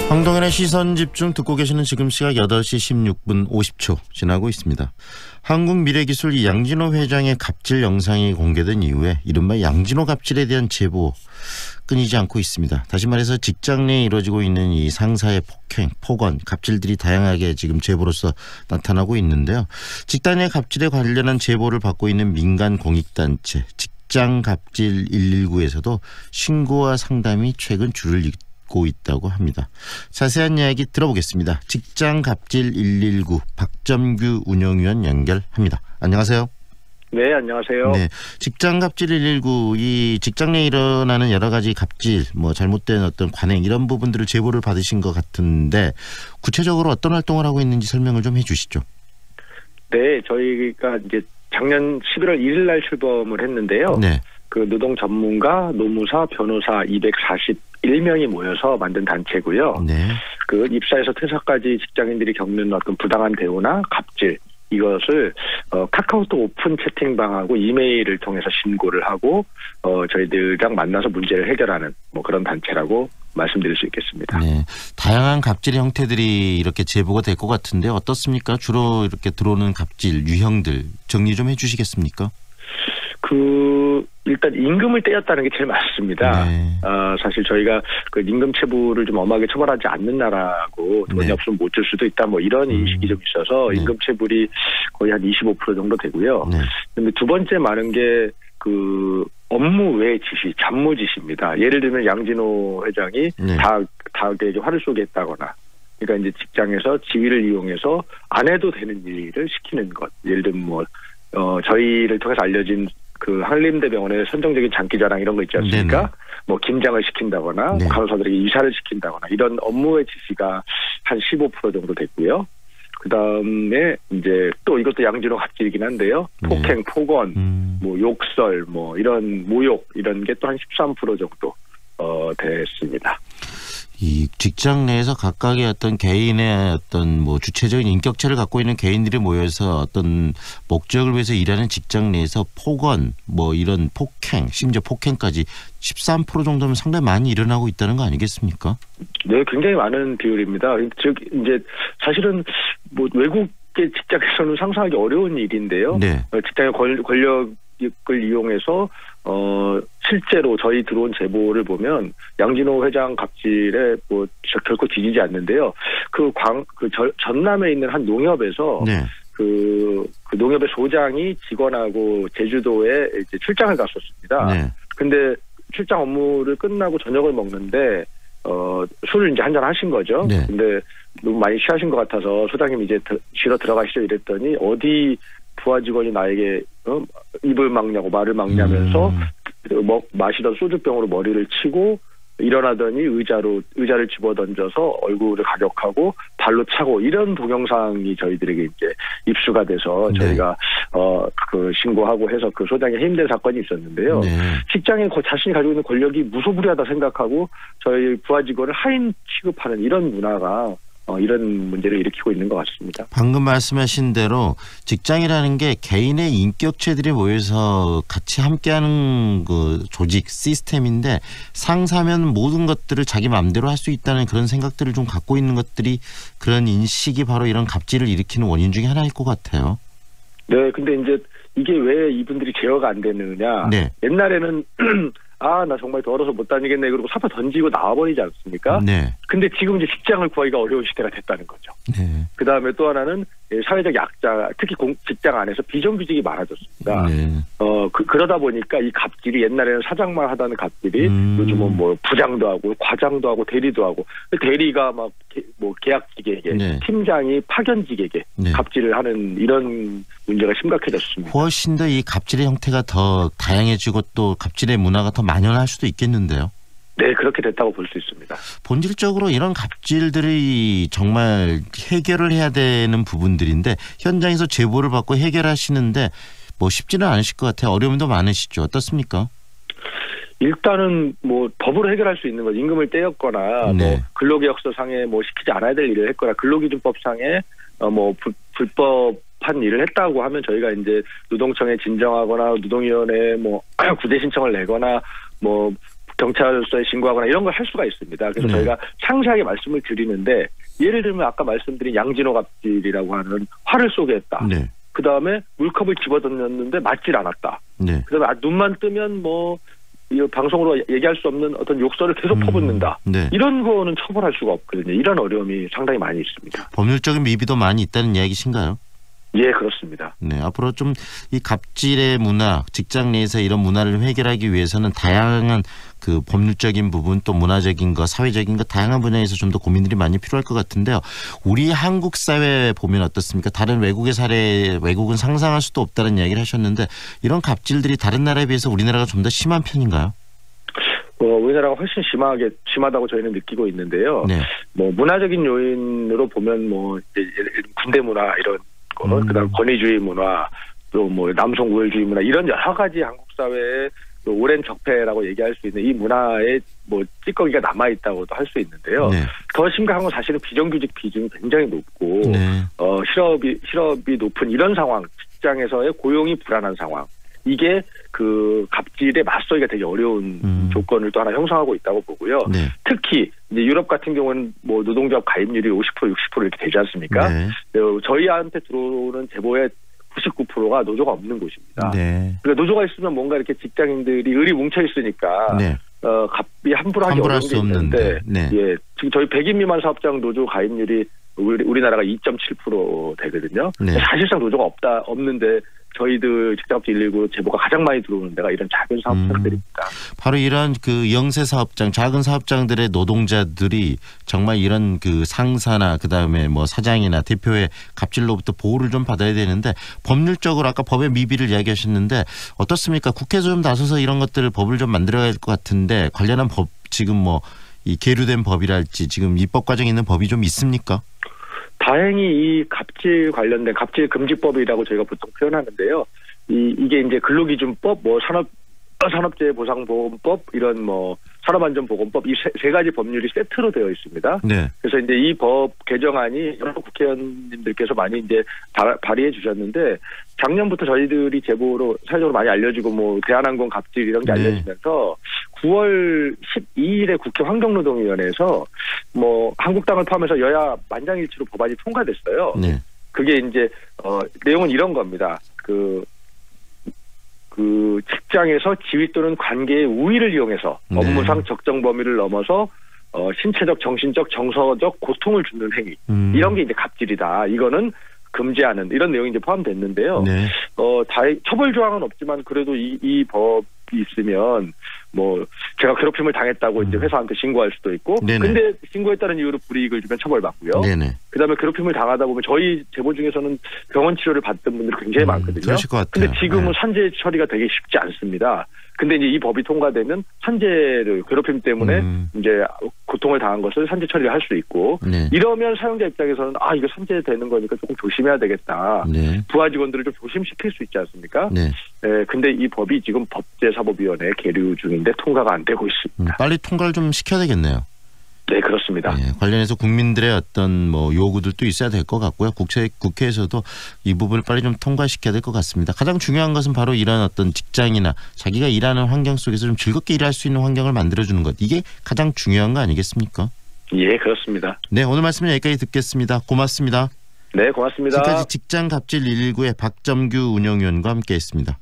황동현의 시선집중 듣고 계시는 지금 시각 8시 16분 50초 지나고 있습니다. 한국미래기술 양진호 회장의 갑질 영상이 공개된 이후에 이른바 양진호 갑질에 대한 제보 끊이지 않고 있습니다. 다시 말해서 직장 내에 이루어지고 있는 이 상사의 폭행, 폭언, 갑질들이 다양하게 지금 제보로서 나타나고 있는데요. 직장 내 갑질에 관련한 제보를 받고 있는 민간 공익단체 직장갑질 119에서도 신고와 상담이 최근 줄을 잇고 있다고 합니다. 자세한 이야기 들어보겠습니다. 직장갑질 119 박점규 운영위원 연결합니다. 안녕하세요. 네, 안녕하세요. 네, 직장갑질 119 이 직장 내에 일어나는 여러 가지 갑질, 뭐 잘못된 어떤 관행 이런 부분들을 제보를 받으신 것 같은데 구체적으로 어떤 활동을 하고 있는지 설명을 좀 해주시죠. 네, 저희가 이제 작년 11월 1일 날 출범을 했는데요. 네. 그 노동 전문가, 노무사, 변호사 241명이 모여서 만든 단체고요. 네. 그 입사에서 퇴사까지 직장인들이 겪는 어떤 부당한 대우나 갑질 이것을 카카오톡 오픈 채팅방하고 이메일을 통해서 신고를 하고 저희들이랑 만나서 문제를 해결하는 뭐 그런 단체라고 말씀드릴 수 있겠습니다. 네, 다양한 갑질의 형태들이 이렇게 제보가 될 것 같은데 어떻습니까? 주로 이렇게 들어오는 갑질 유형들 정리 좀 해주시겠습니까? 일단 임금을 떼었다는 게 제일 맞습니다. 네. 사실 저희가 그 임금 체불을 좀 엄하게 처벌하지 않는 나라고 돈이 네. 없으면 못 줄 수도 있다 뭐 이런 인식이 좀 있어서 네. 임금 체불이 거의 한 25% 정도 되고요. 네. 근데 두 번째 많은 게 그 업무 외 지시, 잡무 지시입니다. 예를 들면 양진호 회장이 네. 닭에게 화를 쏘겠다거나 그러니까 이제 직장에서 지위를 이용해서 안 해도 되는 일을 시키는 것. 예를 들면 뭐 저희를 통해서 알려진 그 한림대병원의 선정적인 장기자랑 이런 거 있지 않습니까? 네네. 뭐 김장을 시킨다거나 네. 간호사들에게 이사를 시킨다거나 이런 업무의 지시가 한 15% 정도 됐고요. 그다음에 이제 또 이것도 양진호 갑질이긴 한데요. 폭행, 폭언, 뭐 욕설, 뭐 이런 모욕 이런 게 또 한 13% 정도 됐습니다. 이 직장 내에서 각각의 어떤 개인의 어떤 뭐 주체적인 인격체를 갖고 있는 개인들이 모여서 어떤 목적을 위해서 일하는 직장 내에서 폭언, 뭐 이런 폭행, 심지어 폭행까지 13% 정도면 상당히 많이 일어나고 있다는 거 아니겠습니까? 네, 굉장히 많은 비율입니다. 즉 이제 사실은 뭐 외국의 직장에서는 상상하기 어려운 일인데요. 네. 직장의 권력을 이용해서 실제로 저희 들어온 제보를 보면 양진호 회장 갑질에 뭐 결코 뒤지지 않는데요. 전남에 있는 한 농협에서 네. 그 농협의 소장이 직원하고 제주도에 이제 출장을 갔었습니다. 네. 근데 출장 업무를 끝나고 저녁을 먹는데 술을 이제 한잔 하신 거죠. 네. 근데 너무 많이 취하신 것 같아서 소장님 이제 쉬러 들어가시죠 이랬더니 어디 부하 직원이 나에게 입을 막냐고 말을 막냐면서 마시던 소주병으로 머리를 치고 일어나더니 의자를 집어던져서 얼굴을 가격하고 발로 차고 이런 동영상이 저희들에게 이제 입수가 돼서 네. 저희가 그 신고하고 해서 그 소장이 해임된 사건이 있었는데요. 네. 직장에 자신이 가지고 있는 권력이 무소불위하다 생각하고 저희 부하 직원을 하인 취급하는 이런 문화가 이런 문제를 일으키고 있는 것 같습니다. 방금 말씀하신 대로 직장이라는 게 개인의 인격체들이 모여서 같이 함께하는 그 조직 시스템인데 상사면 모든 것들을 자기 마음대로 할 수 있다는 그런 생각들을 좀 갖고 있는 것들이 그런 인식이 바로 이런 갑질을 일으키는 원인 중에 하나일 것 같아요. 네, 근데 이제 이게 왜 이분들이 제어가 안 되느냐. 네. 옛날에는 나 정말 더러워서 못 다니겠네 그러고 사표 던지고 나와버리지 않습니까? 네. 근데 지금 이제 직장을 구하기가 어려운 시대가 됐다는 거죠. 네. 그다음에 또 하나는 사회적 약자, 특히 직장 안에서 비정규직이 많아졌습니다. 네. 그러다 보니까 이 갑질이 옛날에는 사장만 하다는 갑질이 요즘은 뭐 부장도 하고 과장도 하고 대리도 하고 대리가 막 뭐 계약직에게 네. 팀장이 파견직에게 네. 갑질을 하는 이런 문제가 심각해졌습니다. 훨씬 더 이 갑질의 형태가 더 다양해지고 또 갑질의 문화가 더 만연할 수도 있겠는데요. 네, 그렇게 됐다고 볼 수 있습니다. 본질적으로 이런 갑질들이 정말 해결을 해야 되는 부분들인데 현장에서 제보를 받고 해결하시는데 뭐 쉽지는 않으실 것 같아요. 어려움도 많으시죠. 어떻습니까? 일단은 뭐 법으로 해결할 수 있는 것, 임금을 떼었거나 네. 뭐 근로계약서상에 뭐 시키지 않아야 될 일을 했거나 근로기준법상에 뭐 불법한 일을 했다고 하면 저희가 이제 노동청에 진정하거나 노동위원회에 뭐 구제 신청을 내거나 뭐 경찰서에 신고하거나 이런 걸 할 수가 있습니다. 그래서 저희가 상세하게 말씀을 드리는데 예를 들면 아까 말씀드린 양진호 갑질이라고 하는 화를 쏘게 했다. 네. 그다음에 물컵을 집어던졌는데 맞질 않았다. 네. 그다음에 눈만 뜨면 이 방송으로 얘기할 수 없는 어떤 욕설을 계속 퍼붓는다. 네. 이런 거는 처벌할 수가 없거든요. 이런 어려움이 상당히 많이 있습니다. 법률적인 미비도 많이 있다는 이야기신가요? 예, 그렇습니다. 네, 앞으로 좀 이 갑질의 문화, 직장 내에서 이런 문화를 해결하기 위해서는 다양한 그 법률적인 부분 또 문화적인 거, 사회적인 거 다양한 분야에서 좀 더 고민들이 많이 필요할 것 같은데요. 우리 한국 사회 보면 어떻습니까? 다른 외국의 사례, 외국은 상상할 수도 없다는 이야기를 하셨는데 이런 갑질들이 다른 나라에 비해서 우리나라가 좀 더 심한 편인가요? 우리나라가 훨씬 심하다고 저희는 느끼고 있는데요. 네. 문화적인 요인으로 보면 이제 군대 문화 이런 거, 그다음 권위주의 문화, 또 남성 우월주의 문화 이런 여러 가지 한국 사회의 오랜 적폐라고 얘기할 수 있는 이 문화에 찌꺼기가 남아 있다고도 할 수 있는데요. 네. 더 심각한 건 사실은 비정규직 비중이 굉장히 높고 네. 실업이 높은 이런 상황, 직장에서의 고용이 불안한 상황. 이게 그 갑질에 맞서기가 되게 어려운 조건을 또 하나 형성하고 있다고 보고요. 네. 특히 이제 유럽 같은 경우는 노동조합 가입률이 50% 60% 이렇게 되지 않습니까? 네. 저희한테 들어오는 제보의 99%가 노조가 없는 곳입니다. 네. 그러니까 노조가 있으면 뭔가 이렇게 직장인들이 을이 뭉쳐 있으니까 네. 갑이 함부로 하기 함부로 어려운 할 수 게 있는데 없는데. 네. 예, 지금 저희 100인 미만 사업장 노조 가입률이 우리나라가 2.7% 되거든요. 네. 사실상 노조가 없는데 저희들 직장업체 119 제보가 가장 많이 들어오는 데가 이런 작은 사업장들입니다. 바로 이런 그 영세 사업장, 작은 사업장들의 노동자들이 정말 이런 그 상사나 그다음에 사장이나 대표의 갑질로부터 보호를 좀 받아야 되는데 법률적으로 아까 법의 미비를 이야기하셨는데 어떻습니까? 국회에서 좀 나서서 이런 것들을 법을 좀 만들어야 할 것 같은데 관련한 법 지금 이 계류된 법이랄지 지금 입법 과정에 있는 법이 좀 있습니까? 다행히 이 갑질 관련된 갑질금지법이라고 저희가 보통 표현하는데요. 이게 이제 근로기준법, 산업재해보상보험법, 이런 산업안전보건법 이 세 가지 법률이 세트로 되어 있습니다. 네. 그래서 이제 이 법 개정안이 여러 국회의원님들께서 많이 이제 발의해 주셨는데 작년부터 저희들이 제보로 사회적으로 많이 알려지고 대한항공 갑질 이런 게 네. 알려지면서 9월 12일에 국회 환경노동위원회에서 한국당을 포함해서 여야 만장일치로 법안이 통과됐어요. 네. 그게 이제 내용은 이런 겁니다. 그 직장에서 지위 또는 관계의 우위를 이용해서 네. 업무상 적정 범위를 넘어서 신체적, 정신적, 정서적 고통을 주는 행위 이런 게 이제 갑질이다. 이거는 금지하는 이런 내용이 이제 포함됐는데요. 네. 처벌 조항은 없지만 그래도 이 법이 있으면 제가 괴롭힘을 당했다고 이제 회사한테 신고할 수도 있고, 네네. 근데 신고했다는 이유로 불이익을 주면 처벌받고요. 네네. 그다음에 괴롭힘을 당하다 보면 저희 제보 중에서는 병원 치료를 받던 분들이 굉장히 많거든요. 그러실 것 같아요. 근데 지금은 네. 산재 처리가 되게 쉽지 않습니다. 근데 이제 이 법이 통과되면 산재를 괴롭힘 때문에 이제 고통을 당한 것을 산재 처리를 할 수 있고, 네. 이러면 사용자 입장에서는 이거 산재 되는 거니까 조금 조심해야 되겠다. 네. 부하 직원들을 좀 조심시킬 수 있지 않습니까? 네. 근데 이 법이 지금 법제사법위원회에 계류 중인데 통과가 안 되고 있습니다. 빨리 통과를 좀 시켜야 되겠네요. 네, 그렇습니다. 네, 관련해서 국민들의 어떤 요구들도 있어야 될 것 같고요. 국회에서도 이 부분을 빨리 좀 통과시켜야 될 것 같습니다. 가장 중요한 것은 바로 이런 어떤 직장이나 자기가 일하는 환경 속에서 좀 즐겁게 일할 수 있는 환경을 만들어주는 것. 이게 가장 중요한 거 아니겠습니까? 예, 그렇습니다. 네, 오늘 말씀은 여기까지 듣겠습니다. 고맙습니다. 네, 고맙습니다. 지금까지 직장 갑질 119의 박점규 운영위원과 함께했습니다.